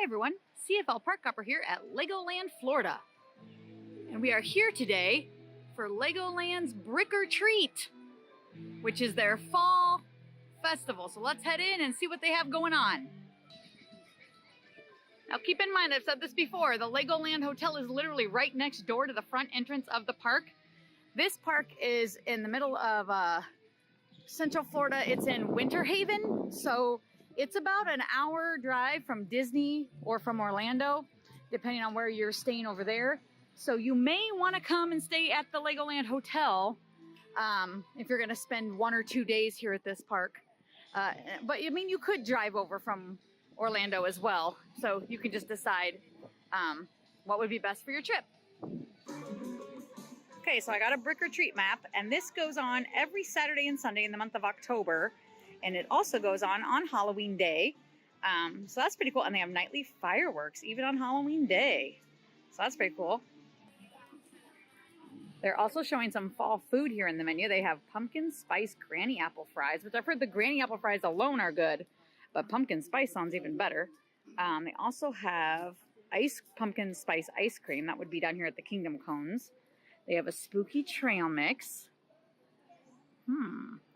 Hi everyone, CFL Park Hopper here at Legoland, Florida. And we are here today for Legoland's Brick or Treat, which is their fall festival. So let's head in and see what they have going on. Now keep in mind, I've said this before, the Legoland Hotel is literally right next door to the front entrance of the park. This park is in the middle of Central Florida. It's in Winter Haven, so it's about an hour drive from Disney or from Orlando, depending on where you're staying over there. So you may want to come and stay at the Legoland Hotel if you're going to spend 1 or 2 days here at this park. But I mean, you could drive over from Orlando as well. So you can just decide what would be best for your trip. Okay, so I got a Brick or Treat map, and this goes on every Saturday and Sunday in the month of October. And it also goes on Halloween Day. So that's pretty cool. And they have nightly fireworks even on Halloween Day. So that's pretty cool. They're also showing some fall food here in the menu. They have pumpkin spice granny apple fries, which I've heard the granny apple fries alone are good, but pumpkin spice sounds even better. They also have pumpkin spice ice cream. That would be down here at the Kingdom Cones. They have a spooky trail mix.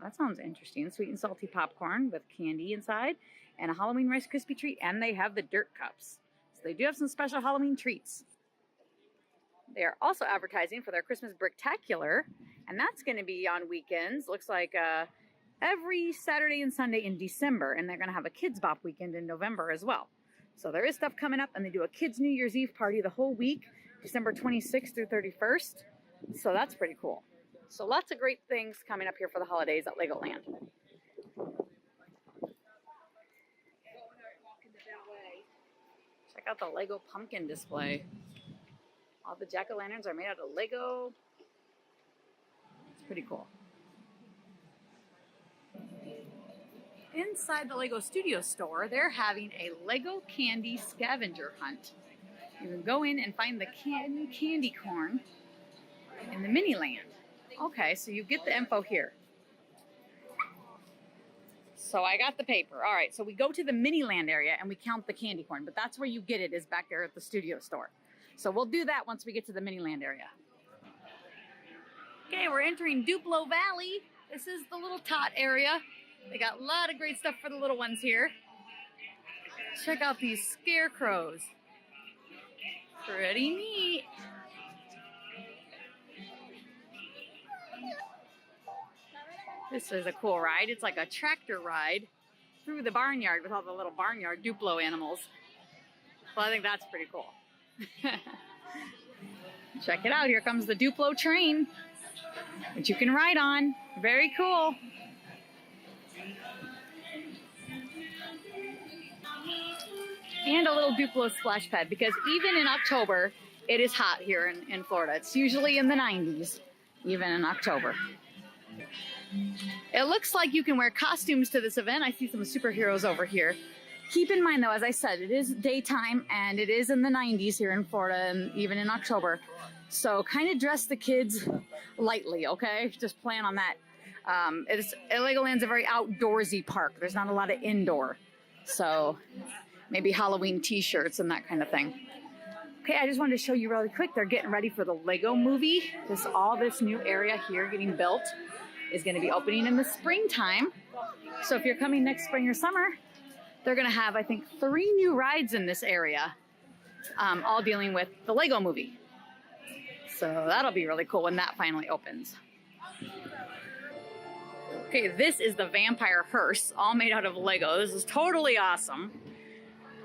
That sounds interesting. Sweet and salty popcorn with candy inside and a Halloween Rice Krispie treat. And they have the dirt cups. So they do have some special Halloween treats. They are also advertising for their Christmas Bricktacular. And that's going to be on weekends. Looks like every Saturday and Sunday in December. And they're going to have a Kids Bop weekend in November as well. So there is stuff coming up. And they do a Kids New Year's Eve party the whole week, December 26th through 31st. So that's pretty cool. So lots of great things coming up here for the holidays at Legoland. Check out the Lego pumpkin display. All the jack-o'-lanterns are made out of Lego. It's pretty cool. Inside the Lego Studio store, they're having a Lego candy scavenger hunt. You can go in and find the candy corn in the MiniLand. Okay, so you get the info here. So I got the paper. All right, so we go to the MiniLand area and we count the candy corn, but that's where you get it, is back there at the studio store. So we'll do that once we get to the MiniLand area. Okay, we're entering Duplo Valley. This is the little tot area. They got a lot of great stuff for the little ones here. Check out these scarecrows. Pretty neat. This is a cool ride. It's like a tractor ride through the barnyard with all the little barnyard Duplo animals. Well, I think that's pretty cool. Check it out. Here comes the Duplo train, which you can ride on. Very cool. And a little Duplo splash pad, because even in October, it is hot here in Florida. It's usually in the 90s, even in October. It looks like you can wear costumes to this event. I see some superheroes over here. Keep in mind though, as I said, it is daytime and it is in the 90s here in Florida and even in October. So kind of dress the kids lightly, okay? Just plan on that. Legoland's a very outdoorsy park. There's not a lot of indoor. So maybe Halloween t-shirts and that kind of thing. Okay, I just wanted to show you really quick. They're getting ready for the Lego movie. All this new area here getting built is going to be opening in the springtime. So if you're coming next spring or summer, they're going to have, I think, 3 new rides in this area, all dealing with the Lego movie. So that'll be really cool when that finally opens. Okay, this is the vampire hearse, all made out of Lego. This is totally awesome.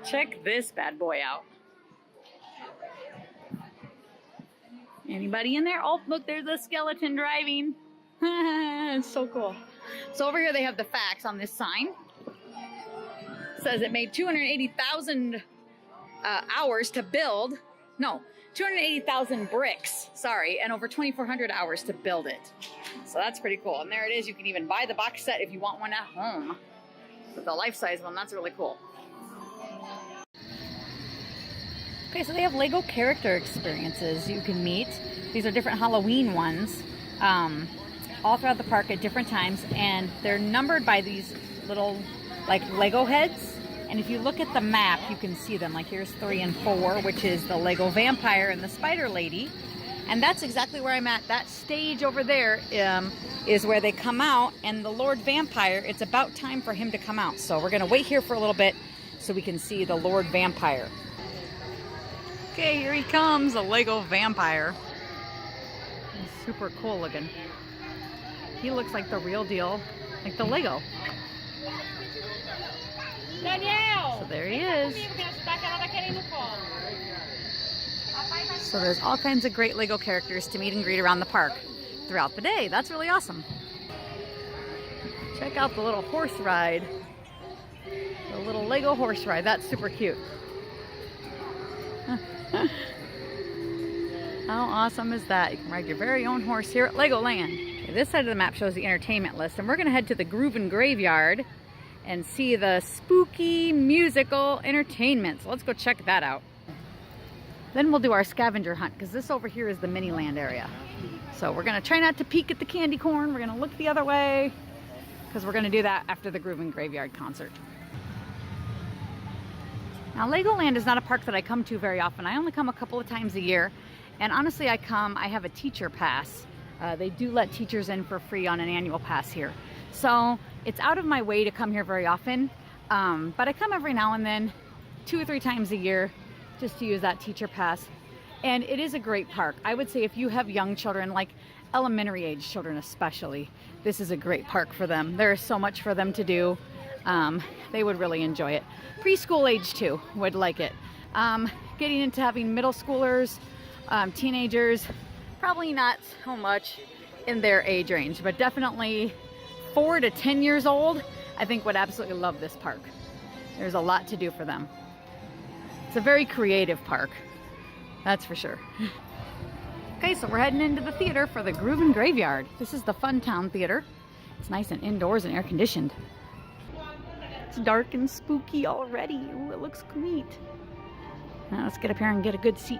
Check this bad boy out. Anybody in there? Oh, look, there's a skeleton driving. It's so cool. So over here they have the facts on this sign. It says it made 280,000 hours to build. No, 280,000 bricks, sorry, and over 2,400 hours to build it. So that's pretty cool. And there it is. You can even buy the box set if you want one at home. But the life-size one, that's really cool. Okay, so they have Lego character experiences you can meet. These are different Halloween ones. All throughout the park at different times, and they're numbered by these little like Lego heads, And if you look at the map, you can see them. Like here's 3 and 4, which is the Lego Vampire and the Spider Lady. And that's exactly where I'm at. That stage over there is where they come out. And the Lord Vampire, it's about time for him to come out. So we're going to wait here for a little bit so we can see the Lord Vampire. Okay, here he comes, the Lego Vampire. He's super cool looking. He looks like the real deal, like the Lego. Daniel! So there he is. So there's all kinds of great Lego characters to meet and greet around the park throughout the day. That's really awesome. Check out the little horse ride. The little Lego horse ride. That's super cute. How awesome is that? You can ride your very own horse here at Legoland. Okay, this side of the map shows the entertainment list, and we're going to head to the Groovin' Graveyard and see the spooky musical entertainment. So let's go check that out. Then we'll do our scavenger hunt, because this over here is the MiniLand area. So we're going to try not to peek at the candy corn. We're going to look the other way, because we're going to do that after the Groovin' Graveyard concert. Now, Legoland is not a park that I come to very often. I only come a couple of times a year. And honestly, I have a teacher pass. They do let teachers in for free on an annual pass here. So it's out of my way to come here very often. But I come every now and then, 2 or 3 times a year, just to use that teacher pass. And it is a great park. I would say if you have young children, like elementary age children especially, this is a great park for them. There's so much for them to do. They would really enjoy it. Preschool age too would like it. Getting into having middle schoolers, teenagers, probably not so much in their age range, but definitely 4 to 10 years old, I think would absolutely love this park. There's a lot to do for them. It's a very creative park, that's for sure. Okay, so we're heading into the theater for the Groovin' Graveyard. This is the Fun Town Theater. It's nice and indoors and air conditioned. It's dark and spooky already. Ooh, it looks neat. Now let's get up here and get a good seat.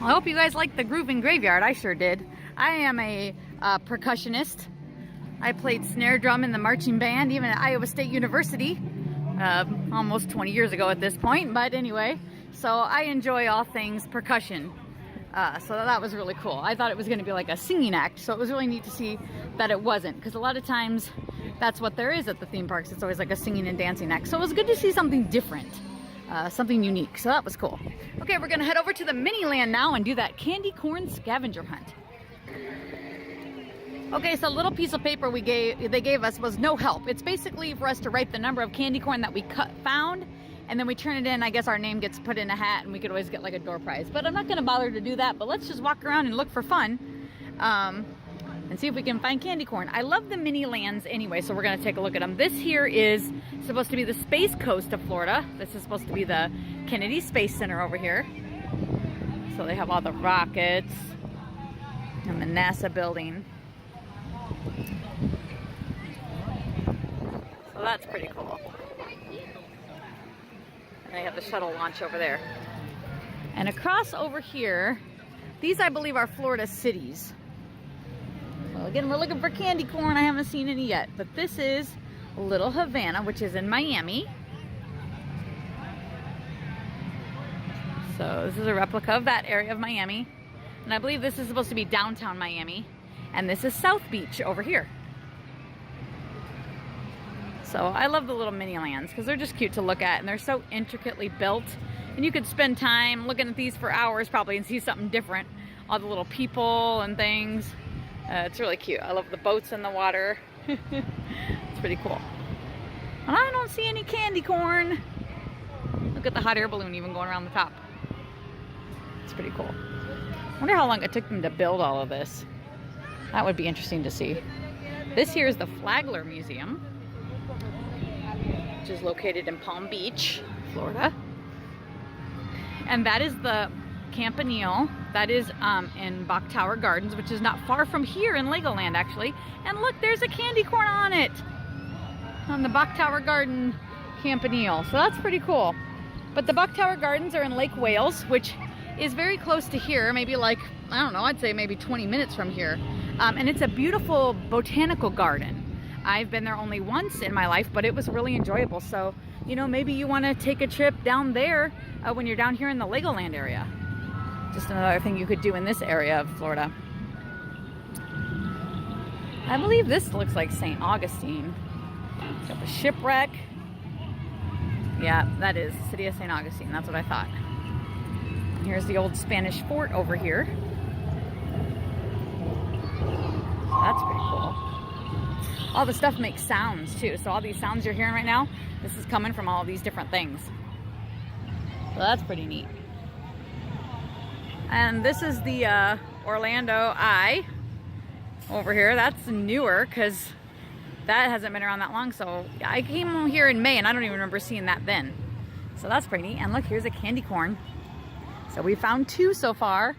I hope you guys liked the Grooving Graveyard. I sure did. I am a percussionist. I played snare drum in the marching band, even at Iowa State University, almost 20 years ago at this point. But anyway, so I enjoy all things percussion. So that was really cool. I thought it was going to be like a singing act, so it was really neat to see that it wasn't, because a lot of times that's what there is at the theme parks. It's always like a singing and dancing act. So it was good to see something different, something unique. So that was cool. Okay, we're going to head over to the MiniLand now and do that candy corn scavenger hunt. Okay, so a little piece of paper they gave us was no help. It's basically for us to write the number of candy corn that we found, and then we turn it in. I guess our name gets put in a hat, and we could always get like a door prize. But I'm not going to bother to do that, but let's just walk around and look for fun and see if we can find candy corn. I love the MiniLands anyway, so we're going to take a look at them. This here is supposed to be the Space Coast of Florida. This is supposed to be the Kennedy Space Center over here. So they have all the rockets and the NASA building. So that's pretty cool. And they have the shuttle launch over there. And across over here, these I believe are Florida cities. Well, again, we're looking for candy corn. I haven't seen any yet. But this is Little Havana, which is in Miami. So this is a replica of that area of Miami. And I believe this is supposed to be downtown Miami. And this is South Beach over here. So I love the little MiniLands because they're just cute to look at, and they're so intricately built. And you could spend time looking at these for hours probably and see something different. All the little people and things. It's really cute. I love the boats in the water. It's pretty cool. And I don't see any candy corn. Look at the hot air balloon even going around the top. It's pretty cool. I wonder how long it took them to build all of this. That would be interesting to see. This here is the Flagler Museum, which is located in Palm Beach, Florida. And that is the Campanile. That is in Bok Tower Gardens, which is not far from here in Legoland, actually. And look, there's a candy corn on it, on the Bok Tower Garden Campanile. So that's pretty cool. But the Bok Tower Gardens are in Lake Wales, which is very close to here, maybe like, I don't know, I'd say maybe 20 minutes from here. And it's a beautiful botanical garden. I've been there only once in my life, but it was really enjoyable. So, you know, maybe you want to take a trip down there when you're down here in the Legoland area. Just another thing you could do in this area of Florida. I believe this looks like St. Augustine. It's got the shipwreck. Yeah, that is the city of St. Augustine. That's what I thought. And here's the old Spanish fort over here. So that's pretty cool. All the stuff makes sounds too. So all these sounds you're hearing right now, this is coming from all these different things. So that's pretty neat. And this is the Orlando Eye over here. That's newer because that hasn't been around that long. So I came here in May and I don't even remember seeing that then. So that's pretty neat. And look, here's a candy corn. So we found two so far.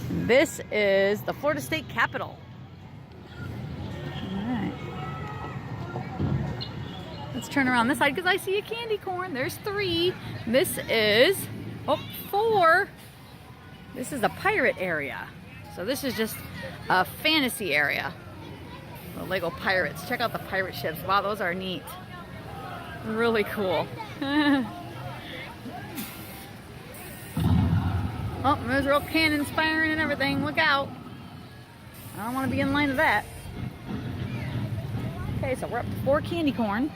This is the Florida State Capitol. Alright. Let's turn around this side because I see a candy corn. There's three. This is, oh, four. This is a pirate area. So this is just a fantasy area. The Lego pirates. Check out the pirate ships. Wow, those are neat. Really cool. Oh, there's real cannons firing and everything. Look out. I don't want to be in line of that. Okay, so we're up to 4 candy corn.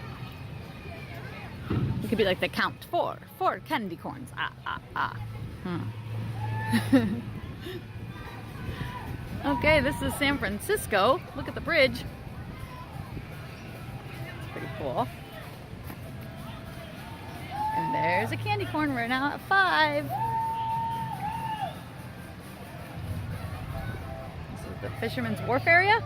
It could be like the count. 4 candy corns. Okay, this is San Francisco. Look at the bridge. It's pretty cool. And there's a candy corn. We're now at 5. This is the Fisherman's Wharf area.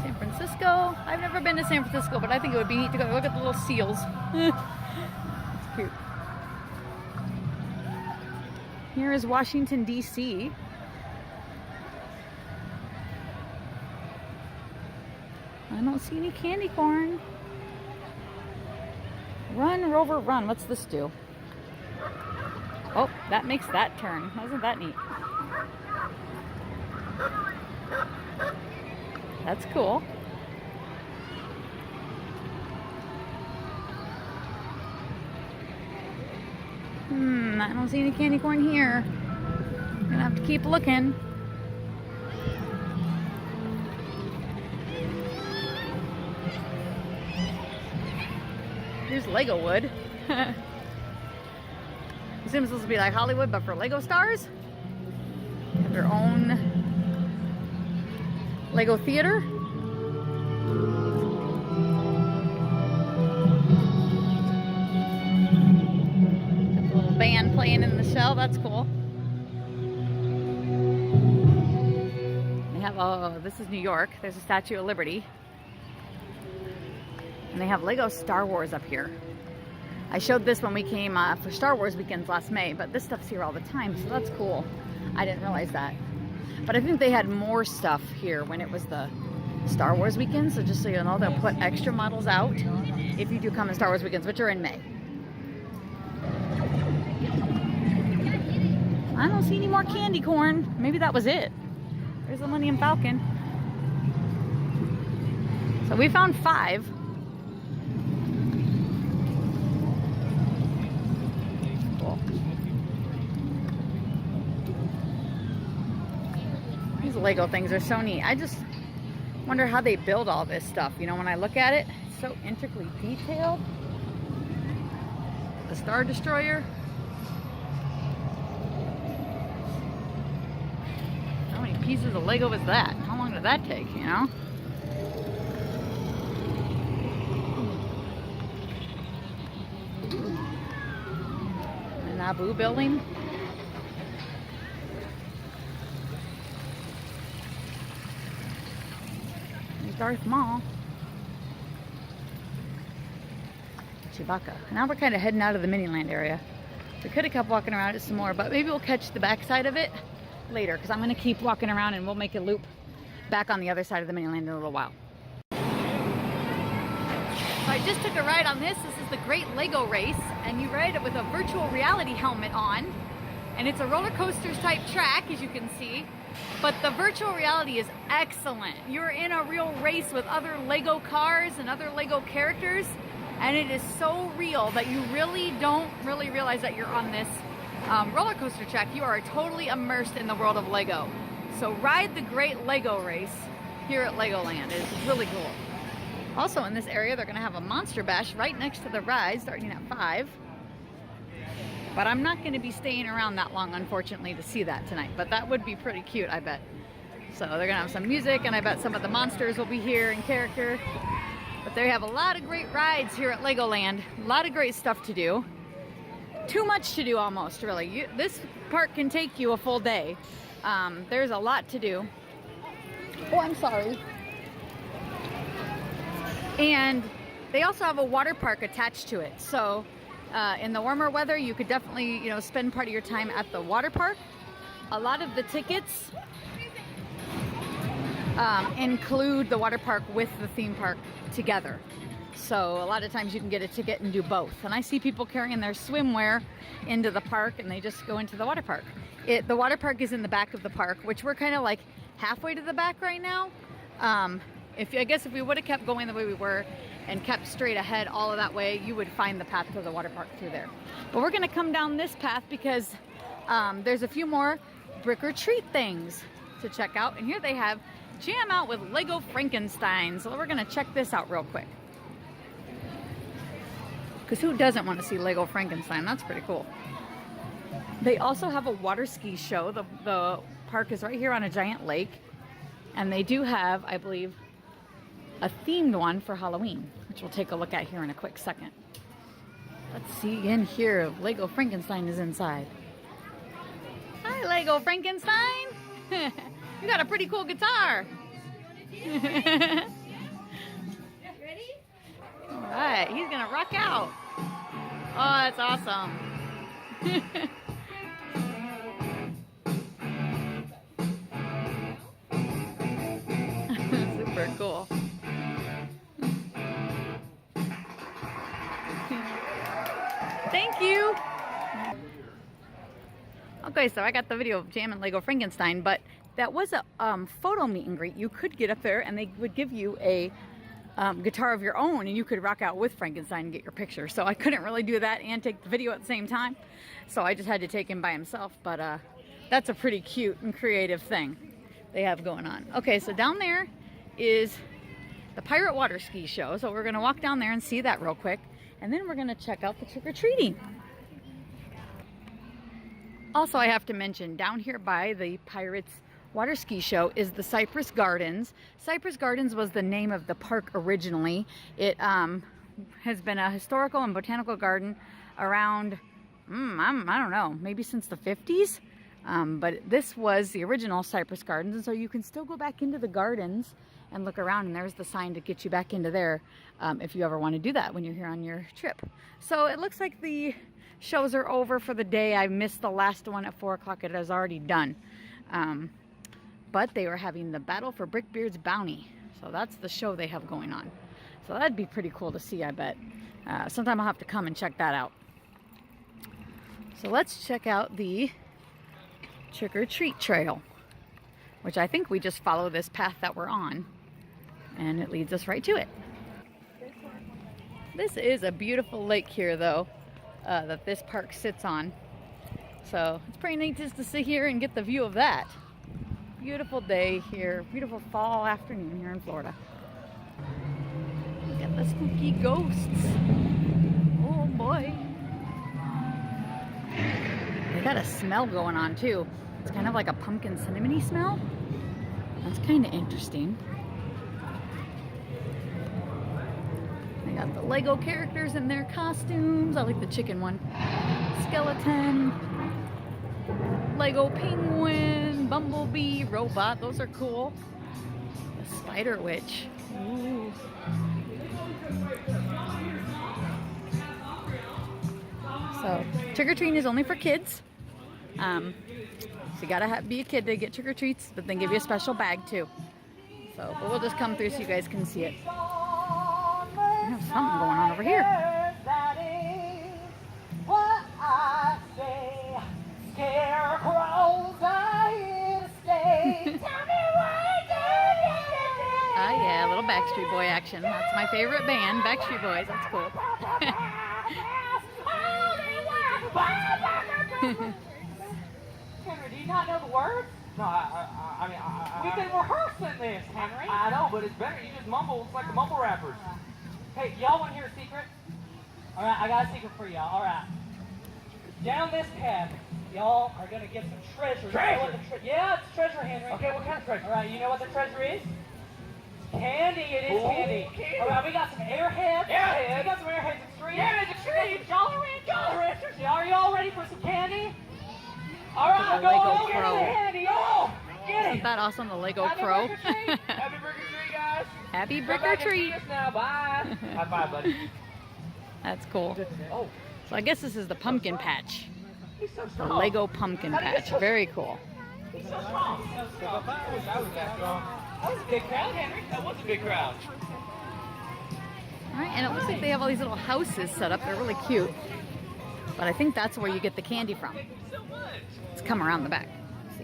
San Francisco. I've never been to San Francisco, but I think it would be neat to go look at the little seals. It's cute. Here is Washington, D.C. I don't see any candy corn. Run, Rover, run. What's this do? Oh, that makes that turn. Wasn't that neat? That's cool. I don't see any candy corn here. Gonna have to keep looking. Here's Lego wood. Seems supposed to be like Hollywood, but for Lego stars. Have their own Lego theater. Got a little band playing in the shell. That's cool. They have, oh, this is New York. There's a Statue of Liberty. And they have Lego Star Wars up here. I showed this when we came for Star Wars weekends last May, but this stuff's here all the time, so that's cool. I didn't realize that. But I think they had more stuff here when it was the Star Wars weekend, so just so you know, they'll put extra models out if you do come in Star Wars weekends, which are in May. I don't see any more candy corn. Maybe that was it. There's the Millennium Falcon. So we found 5. These Lego things are so neat. I just wonder how they build all this stuff. You know, when I look at it, it's so intricately detailed. The Star Destroyer. How many pieces of Lego is that? How long did that take, you know? The Naboo building. Darth Maul. Chewbacca. Now we're kind of heading out of the MiniLand area. We could have kept walking around it some more, but maybe we'll catch the back side of it later, because I'm going to keep walking around and we'll make a loop back on the other side of the MiniLand in a little while. So I just took a ride on this. This is the Great Lego Race, and you ride it with a virtual reality helmet on. And it's a roller coasters type track, as you can see. But the virtual reality is excellent. You're in a real race with other Lego cars and other Lego characters, and it is so real that you really don't realize that you're on this roller coaster track. You are totally immersed in the world of Lego. So ride the Great Lego Race here at Legoland. It's really cool. Also in this area, they're gonna have a Monster Bash right next to the ride, starting at 5. But I'm not going to be staying around that long, unfortunately, to see that tonight. But that would be pretty cute, I bet. So they're going to have some music, and I bet some of the monsters will be here in character. But they have a lot of great rides here at Legoland. A lot of great stuff to do. Too much to do, almost, really. This park can take you a full day. There's a lot to do. Oh, I'm sorry. And they also have a water park attached to it. So in the warmer weather, you could definitely, you know, spend part of your time at the water park. A lot of the tickets include the water park with the theme park together. So a lot of times you can get a ticket and do both. And I see people carrying their swimwear into the park, and they just go into the water park. The water park is in the back of the park, which we're kind of like halfway to the back right now. I guess if we would have kept going the way we were and kept straight ahead all of that way, you would find the path to the water park through there. But we're gonna come down this path because there's a few more brick or treat things to check out. And here they have Jam Out with Lego Frankenstein. So we're gonna check this out real quick. Because who doesn't want to see Lego Frankenstein? That's pretty cool. They also have a water ski show. The park is right here on a giant lake. And they do have, I believe, a themed one for Halloween, which we'll take a look at here in a quick second. Let's see in here if Lego Frankenstein is inside. Hi, Lego Frankenstein. You got a pretty cool guitar. Ready? All right, he's gonna rock out. Oh, that's awesome. Super cool. Thank you. Okay, so I got the video of Jam and Lego Frankenstein, but that was a photo meet and greet. You could get up there and they would give you a guitar of your own and you could rock out with Frankenstein and get your picture. So I couldn't really do that and take the video at the same time. So I just had to take him by himself, but that's a pretty cute and creative thing they have going on. Okay, so down there is the Pirate Water Ski Show. So we're gonna walk down there and see that real quick. And then we're gonna check out the trick-or-treating. Also, I have to mention, down here by the Pirates Water Ski Show is the Cypress Gardens. Cypress Gardens was the name of the park originally. It has been a historical and botanical garden around, I don't know, maybe since the 50s. But this was the original Cypress Gardens, and so you can still go back into the gardens and look around, and there's the sign to get you back into there if you ever want to do that when you're here on your trip. So it looks like the shows are over for the day. I missed the last one at 4 o'clock. It is already done. But they were having the Battle for Brickbeard's Bounty. So that's the show they have going on. So that'd be pretty cool to see, I bet. Sometime I'll have to come and check that out. So let's check out the trick-or-treat trail, which I think we just follow this path that we're on, and it leads us right to it. This is a beautiful lake here, though, that this park sits on. So it's pretty neat just to sit here and get the view of that. Beautiful day here, beautiful fall afternoon here in Florida. Look at the spooky ghosts. Oh boy. They got a smell going on too. It's kind of like a pumpkin cinnamony smell. That's kind of interesting. They got the Lego characters in their costumes. I like the chicken one. Skeleton, Lego penguin, bumblebee, robot. Those are cool. The spider witch. Ooh. So trick-or-treating is only for kids. So you gotta be a kid to get trick-or-treats, but then give you a special bag too. So, but we'll just come through so you guys can see it. We have something going on over here. That is what I say. Scarecrows are here to stay. Tell me what Ah, yeah, a little Backstreet Boy action. That's my favorite band, Backstreet Boys. That's cool. Henry, do you not know the words? No, I mean, We've been rehearsing this, Henry. I know, but it's better. You just mumble. It's like the mumble rappers. Hey, y'all want to hear a secret? All right, I got a secret for y'all. All right. Down this path, y'all are going to get some treasure. Treasure? You know what the yeah, it's treasure, Henry. Okay, what kind of treasure? All right, you know what the treasure is? Candy, it is Ooh, candy. candy. All right, we got some airheads. Airheads? We got some airheads at the tree. Yeah, it's a tree. Jolly Ranchers. Are y'all ready for some candy? All right, The go Lego on, get crow. the candy. Go. Get Isn't it. that awesome, the Lego Happy crow? Brick or Treat. Happy Brick or Treat, guys. Happy Come Brick or back and see Treat. us now. Bye. High five, buddy. That's cool. Oh, So I guess this is the pumpkin patch. he's so The strong. Lego pumpkin patch. Very cool. He's so strong. I wish I was that strong. That was a big crowd, Henry. That was a big crowd. All right, and it looks like they have all these little houses set up. They're really cute. But I think that's where you get the candy from. So much. Let's come around the back.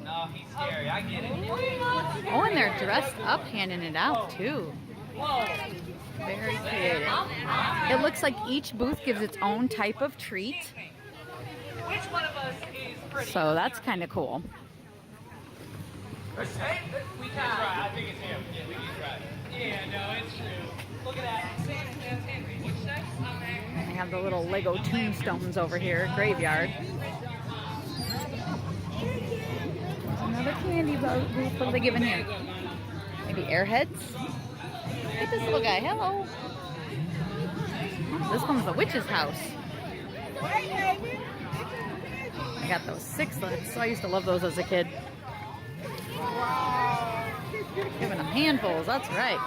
No, he's scary. I get it. Oh, and they're dressed up, handing it out too. Very creative. It looks like each booth gives its own type of treat. Which one of us is pretty? So that's kind of cool. We can try. I think it's him. Yeah, we can try. Yeah, no, it's true. Look at that. That's Henry. What'd you say? They have the little Lego tombstones over here, graveyard. There's another candy booth. What are they giving here? Maybe airheads? Look at this little guy. Hello. Oh, this one's the witch's house. I got those sixlets. I used to love those as a kid. Giving them handfuls, that's right.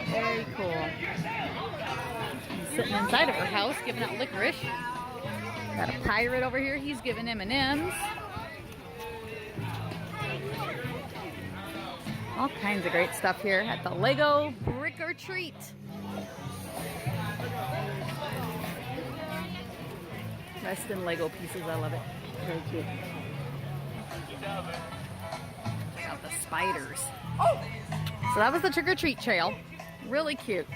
Very cool. And sitting inside of her house giving out licorice. Got a pirate over here, he's giving M&Ms. All kinds of great stuff here at the Lego Brick or Treat. Dressed in Lego pieces. I love it. Very cute. Got the spiders. So that was the trick-or-treat trail. Really cute.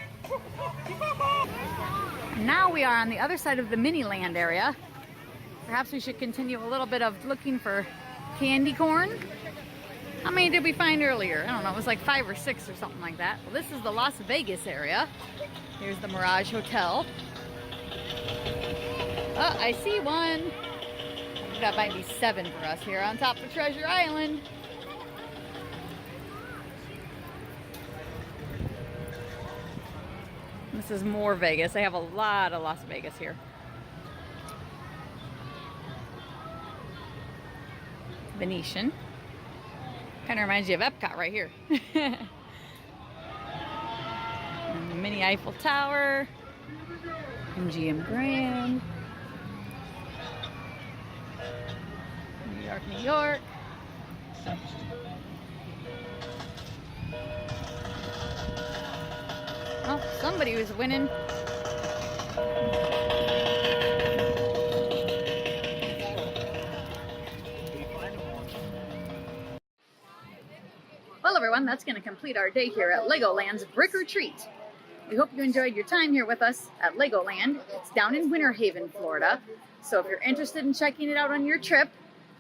Now we are on the other side of the MiniLand area. Perhaps we should continue a little bit of looking for candy corn. How many did we find earlier? I don't know, it was like 5 or 6 or something like that. Well, this is the Las Vegas area. Here's the Mirage Hotel. Oh, I see one. That might be 7 for us here on top of Treasure Island. This is more Vegas. They have a lot of Las Vegas here. Venetian. Kind of reminds you of Epcot right here. And the mini Eiffel Tower. MGM Grand. New York, New York. Oh, somebody was winning. Well, everyone, that's going to complete our day here at Legoland's Brick or Treat. We hope you enjoyed your time here with us at Legoland. It's down in Winter Haven, Florida. So if you're interested in checking it out on your trip,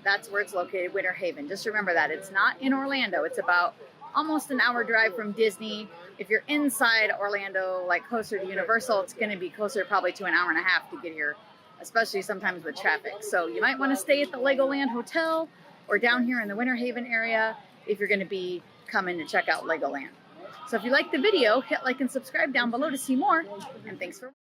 that's where it's located, Winter Haven. Just remember that. It's not in Orlando. It's about almost an hour drive from Disney. If you're inside Orlando, like closer to Universal, it's going to be closer probably to an hour and a half to get here, especially sometimes with traffic. So you might want to stay at the Legoland Hotel or down here in the Winter Haven area if you're going to be coming to check out Legoland. So if you liked the video, hit like and subscribe down below to see more. And thanks for watching.